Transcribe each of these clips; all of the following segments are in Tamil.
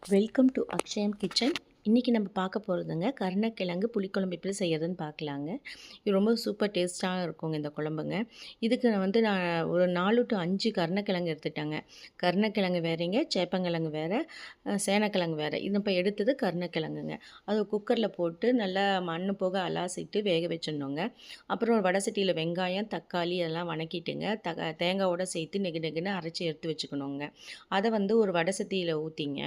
Welcome to Akshayam kitchen. இன்றைக்கி நம்ம பார்க்க போகிறதுங்க கருணக்கிழங்கு புளிக்குழம்பு எப்படி செய்யறதுன்னு பார்க்கலாங்க. இது ரொம்ப சூப்பர் டேஸ்ட்டாக இருக்குங்க இந்த குழம்புங்க. இதுக்கு நான் ஒரு 4 to 5 கருணக்கிழங்கு எடுத்துட்டேங்க. கருணக்கிழங்கு வேறேங்க, சேப்பங்கிழங்கு வேறு, சேனக்கிழங்கு வேறு. இது இப்போ எடுத்தது கருணக்கிழங்குங்க. அது குக்கரில் போட்டு நல்லா மண் போக அலாசிட்டு வேக வச்சிடணுங்க. அப்புறம் ஒரு வடை சட்டியில் வெங்காயம், தக்காளி எல்லாம் வணக்கிட்டுங்க. தேங்காயோடு சேர்த்து நெகு நெகுன்னு அரைச்சி எடுத்து வச்சுக்கணுங்க. அதை ஒரு வடை சட்டியில் ஊற்றிங்க.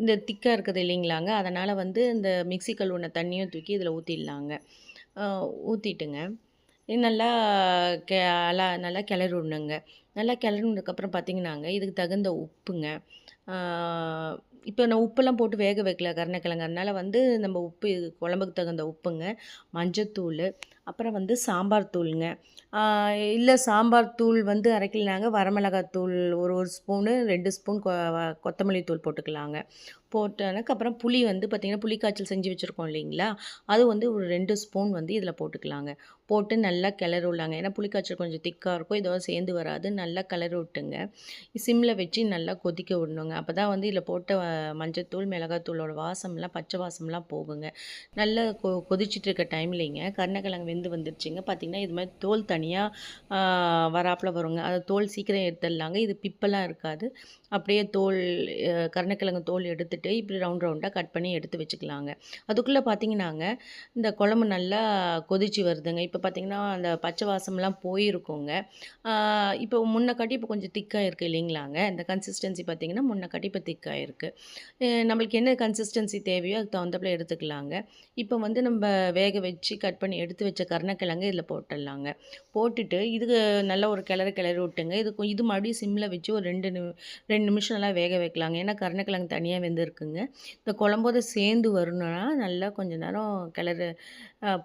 இந்த திக்காக இருக்குது இல்லைங்களாங்க, அதனால் இந்த மிக்ஸி கழுவுன தண்ணியும் தூக்கி இதில் ஊற்றிடலாங்க. ஊற்றிட்டுங்க இது நல்லா நல்லா கிளறி விடணுங்க. நல்லா கிளறி விட்டதுக்கப்புறம் பார்த்திங்கனாங்க, இதுக்கு தகுந்த உப்புங்க. இப்போ நான் உப்பெல்லாம் போட்டு வேக வைக்கல கருணக்கிழங்கு, அதனால் நம்ம உப்பு குழம்புக்கு தகுந்த உப்புங்க, மஞ்சத்தூள், அப்புறம் சாம்பார் தூளுங்க. இல்லை சாம்பார் தூள் அரைக்கலாங்க, வரமிளகாத்தூள் ஒரு ஸ்பூனு, 2 ஸ்பூன் கொத்தமல்லி தூள் போட்டுக்கலாங்க. போட்டதுக்கப்புறம் புளி பார்த்திங்கன்னா புளி காய்ச்சல் செஞ்சு வச்சுருக்கோம் இல்லைங்களா, அது ஒரு 2 ஸ்பூன் இதில் போட்டுக்கலாங்க. போட்டு நல்லா கிளறி விடலாங்க. ஏன்னா புளிக்காய்ச்சல் கொஞ்சம் திக்காக இருக்கும், இதோட சேர்ந்து வராது. நல்லா கிளறி விட்டுங்க. சிம்மில் வச்சு நல்லா கொதிக்க விடணுங்க. அப்போ தான் இதில் போட்ட மஞ்சத்தூள் மிளகாத்தூளோட வாசம்லாம் பச்சை வாசம்லாம் போகுங்க. நல்லா கொதிச்சிட்டு இருக்க டைம்லிங்க கருணக்கிழங்கு வந்துருச்சுங்க. பார்த்திங்கன்னா இது மாதிரி தோல் தனியாக வராப்பில் வருங்க. அதை தோல் சீக்கிரம் எடுத்துடலாங்க. இது பிப்பெல்லாம் இருக்காது. அப்படியே கருணக்கிழங்கு தோல் எடுத்துகிட்டு இப்படி ரவுண்டாக கட் பண்ணி எடுத்து வச்சுக்கலாங்க. அதுக்குள்ளே பார்த்திங்கனாங்க இந்த குழம்பு நல்லா கொதிச்சு வருதுங்க. இப்போ பார்த்திங்கன்னா அந்த பச்சை வாசம்லாம் போயிருக்குங்க. இப்போ முன்ன இப்போ கொஞ்சம் திக்காக இருக்குது இல்லைங்களாங்க. இந்த கன்சிஸ்டன்சி பார்த்திங்கன்னா முன்ன இப்போ திக்காக இருக்குது. நம்மளுக்கு என்ன கன்சிஸ்டன்சி தேவையோ அதுக்கு தகுந்தப்பில் எடுத்துக்கலாங்க. இப்போ நம்ம வேக வச்சு கட் பண்ணி எடுத்து வச்ச கருணக்கிழங்கு இதில் போட்டுடலாங்க. போட்டுட்டு இதுக்கு நல்லா ஒரு கிளறி விட்டுங்க. இது மறுபடியும் சிம்மில் வச்சு ஒரு 2 நிமிஷம் நல்லா வேக வைக்கலாங்க. ஏன்னா கருணக்கிழங்கு தனியாக வெந்திருக்குங்க. இந்த குழம்போடு சேர்ந்து வரணுன்னா நல்லா கொஞ்சம் நேரம்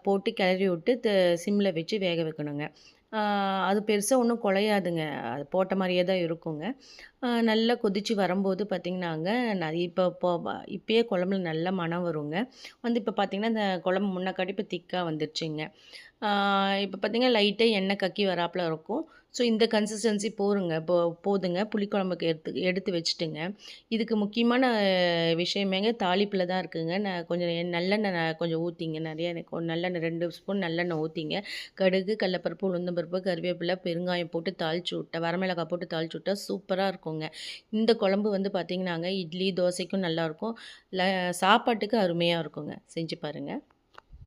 போட்டு கிளறி விட்டு சிம்மில் வச்சு வேக வைக்கணுங்க. அது பெருசாக ஒன்றும் குழையாதுங்க, அது போட்ட மாதிரியே தான் இருக்குங்க. நல்லா கொதித்து வரும்போது பார்த்திங்கனாங்க, நான் இப்போயே குழம்புல நல்ல மணம் வருங்க. இப்போ பார்த்திங்கன்னா இந்த குழம்பு முன்னக்காட்டி இப்போ திக்காக வந்துருச்சுங்க. இப்போ பார்த்திங்கன்னா லைட்டாக எண்ணெய் கக்கி வராப்பில் இருக்கும். ஸோ இந்த கன்சிஸ்டன்சி போதுங்க. புளிக்குழம்புக்கு எடுத்து வச்சுட்டுங்க. இதுக்கு முக்கியமான விஷயமேங்க தாளிப்பில் தான் இருக்குதுங்க. நான் கொஞ்சம் நல்லெண்ணெய் கொஞ்சம் ஊற்றிங்க. நிறைய நல்லெண்ணெய் 2 ஸ்பூன் நல்லெண்ணெய் ஊற்றிங்க. கடுகு, கடலப்பருப்பு, உளுந்தம்பருப்பு, கருவேப்பிலை, பெருங்காயம் போட்டு தாளித்து விட்டேன். வரமிளகாய் போட்டு தாளித்து விட்டா சூப்பராக இருக்குங்க. இந்த குழம்பு பார்த்திங்கனாங்க இட்லி தோசைக்கும் நல்லாயிருக்கும். சாப்பாட்டுக்கு அருமையாக இருக்குங்க. செஞ்சு பாருங்கள்.